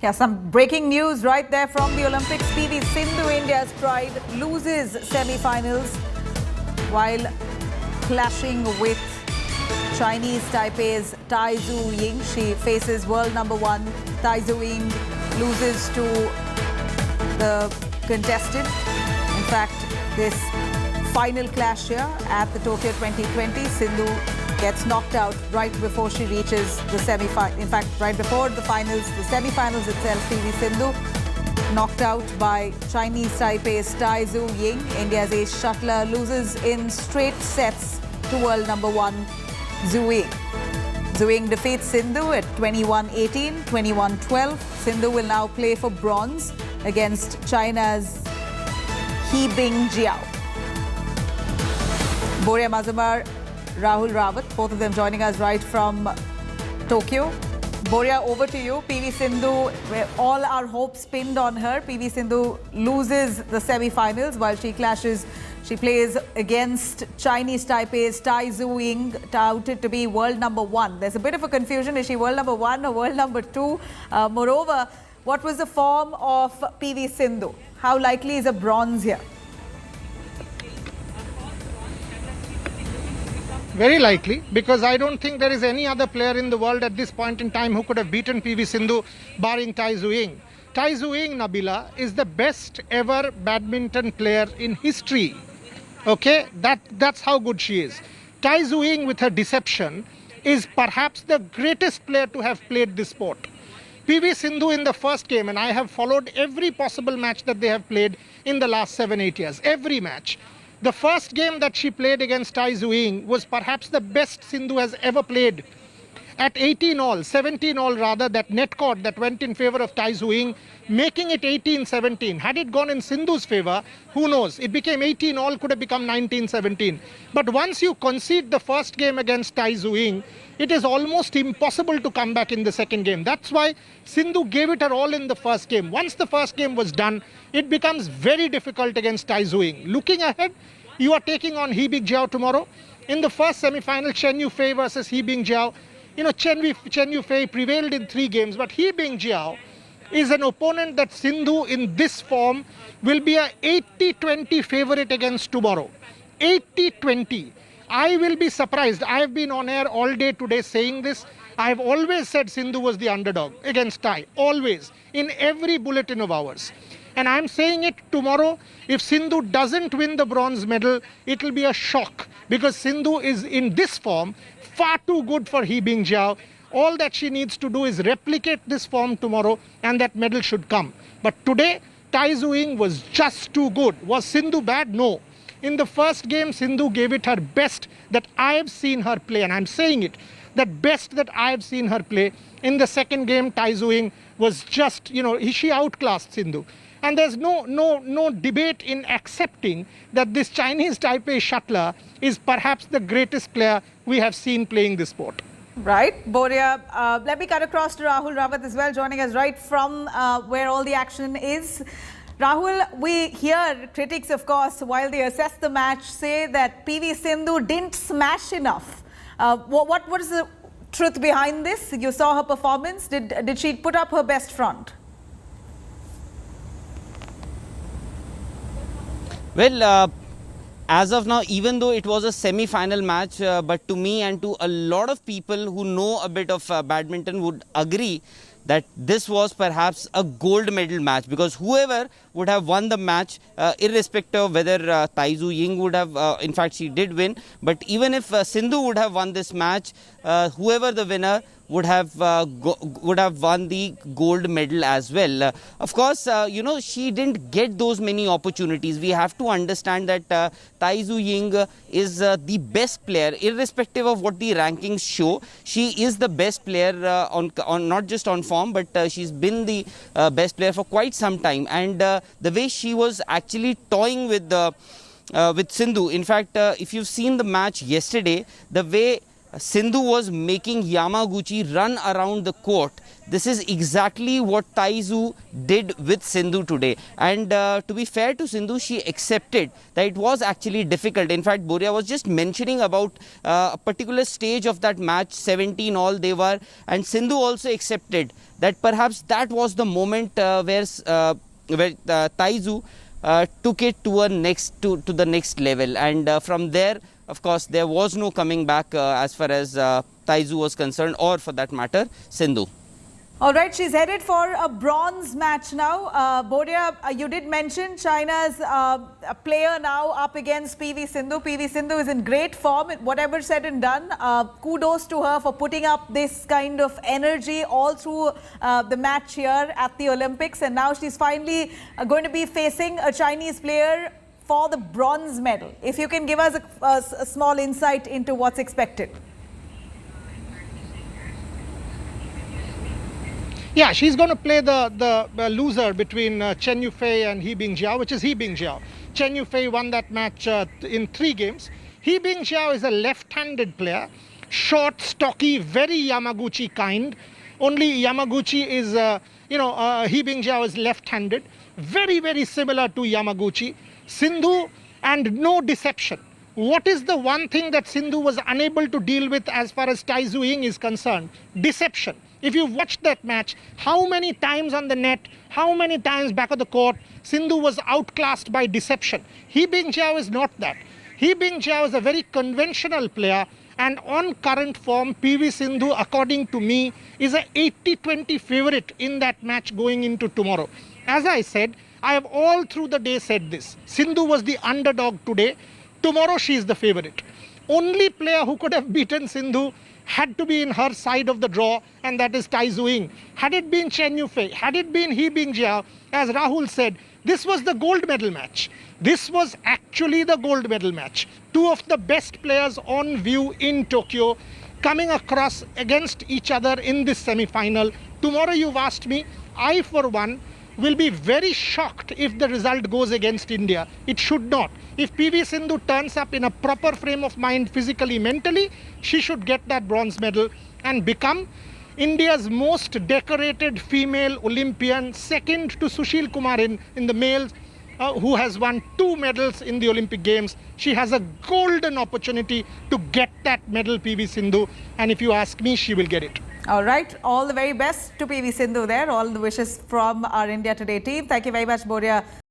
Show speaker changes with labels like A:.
A: Yeah, some breaking news right there from the Olympics. PV Sindhu, India's pride, loses semi-finals while clashing with Chinese Taipei's Tai Tzu Ying. She faces world number one Tai Tzu Ying, loses to the contestant. In fact, this final clash here at the Tokyo 2020, Sindhu gets knocked out right before she reaches the semi-final. In fact, right before the finals, the semi-finals itself, PV Sindhu knocked out by Chinese Taipei's Tai Tzu Ying. India's ace shuttler loses in straight sets to world number one Zhu Ying. Zhu Ying defeats Sindhu at 21-18, 21-12. Sindhu will now play for bronze against China's He Bingjiao. Boria Mazumdar, Rahul Rawat, both of them joining us right from Tokyo. Boria, over to you. PV Sindhu, where all our hopes pinned on her. PV Sindhu loses the semi-finals while she clashes. She plays against Chinese Taipei's Tai Tzu Ying, touted to be world number one. There's a bit of a confusion. Is she world number one or world number two? Moreover, what was the form of PV Sindhu? How likely is a bronze here?
B: Very likely, because I don't think there is any other player in the world at this point in time who could have beaten PV Sindhu, barring Tai Tzu Ying. Tai Tzu Ying, Nabila, is the best ever badminton player in history. Okay, that's how good she is. Tai Tzu Ying, with her deception, is perhaps the greatest player to have played this sport. PV Sindhu in the first game, and I have followed every possible match that they have played in the last 7-8 years, every match. The first game that she played against Tai Tzu Ying was perhaps the best Sindhu has ever played. At 18-all, 17-all rather, that net cord that went in favor of Tai Tzu Ying, making it 18-17. Had it gone in Sindhu's favor, who knows? It became 18-all, could have become 19-17. But once you concede the first game against Tai Tzu Ying, it is almost impossible to come back in the second game. That's why Sindhu gave it her all in the first game. Once the first game was done, it becomes very difficult against Tai Tzu Ying. Looking ahead, you are taking on He Bingjiao tomorrow. In the first semi-final, Chen Yufei versus He Bingjiao. You know, Chen Yufei prevailed in 3 games, but He Bingjiao is an opponent that Sindhu in this form will be a 80-20 favorite against tomorrow. 80-20. I will be surprised. I have been on air all day today saying this. I have always said Sindhu was the underdog against Tai. Always. In every bulletin of ours. And I'm saying it tomorrow, if Sindhu doesn't win the bronze medal, it will be a shock. Because Sindhu is in this form far too good for He Bingjiao. All that she needs to do is replicate this form tomorrow and that medal should come. But today, Tai Tzu Ying was just too good. Was Sindhu bad? No. In the first game, Sindhu gave it her best that I have seen her play. And I'm saying it, that best that I have seen her play. In the second game, Tai Tzu Ying was just, she outclassed Sindhu. And there's no debate in accepting that this Chinese Taipei shuttler is perhaps the greatest player we have seen playing this sport.
A: Right. Boria, let me cut across to Rahul Rawat as well, joining us right from where all the action is. Rahul, we hear critics, of course, while they assess the match, say that PV Sindhu didn't smash enough. What is the truth behind this? You saw her performance. Did she put up her best front?
C: Well, as of now, even though it was a semi-final match, but to me and to a lot of people who know a bit of badminton would agree that this was perhaps a gold medal match, because whoever would have won the match, irrespective of whether Tai Tzu Ying would have, in fact she did win, but even if Sindhu would have won this match, whoever the winner would have won the gold medal as well. Of course, she didn't get those many opportunities. We have to understand that Tai Tzu Ying is the best player, irrespective of what the rankings show. She is the best player on not just on form, but she's been the best player for quite some time. And the way she was actually toying with Sindhu. In fact, if you've seen the match yesterday, the way Sindhu was making Yamaguchi run around the court. This is exactly what Tai Tzu did with Sindhu today. And to be fair to Sindhu, she accepted that it was actually difficult. In fact, Boria was just mentioning about a particular stage of that match, 17 all they were. And Sindhu also accepted that perhaps that was the moment where Tai Tzu took it to the next level. And from there, of course, there was no coming back as far as Tai Tzu was concerned, or for that matter, Sindhu.
A: All right, she's headed for a bronze match now. Boria, you did mention China's a player now up against PV Sindhu. PV Sindhu is in great form, whatever said and done. Kudos to her for putting up this kind of energy all through the match here at the Olympics. And now she's finally going to be facing a Chinese player for the bronze medal. If you can give us a small insight into what's expected.
B: Yeah, she's going to play the loser between Chen Yufei and He Bingjiao, which is He Bingjiao. Chen Yufei won that match in 3 games. He Bingjiao is a left-handed player, short, stocky, very Yamaguchi kind. Only Yamaguchi is, He Bingjiao is left-handed, very, very similar to Yamaguchi. Sindhu, and no deception. What is the one thing that Sindhu was unable to deal with as far as Tai Tzu Ying is concerned? Deception. If you watched that match, how many times on the net, how many times back of the court, Sindhu was outclassed by deception. He Bingjiao is not that. He Bingjiao is a very conventional player, and on current form, PV Sindhu, according to me, is a 80-20 favorite in that match going into tomorrow. As I said, I have all through the day said this. Sindhu was the underdog today. Tomorrow she is the favorite. Only player who could have beaten Sindhu had to be in her side of the draw, and that is Tai Tzu Ying. Had it been Chen Yufei, had it been He Bingjiao, as Rahul said, this was the gold medal match. This was actually the gold medal match. 2 of the best players on view in Tokyo coming across against each other in this semi-final. Tomorrow, you've asked me, I for one will be very shocked if the result goes against India. It should not. If PV Sindhu turns up in a proper frame of mind, physically, mentally, she should get that bronze medal and become India's most decorated female Olympian, second to Sushil Kumar in the males, who has won 2 medals in the Olympic Games. She has a golden opportunity to get that medal, PV Sindhu, and if you ask me, she will get it.
A: All right, all the very best to PV Sindhu there. All the wishes from our India Today team. Thank you very much, Boria.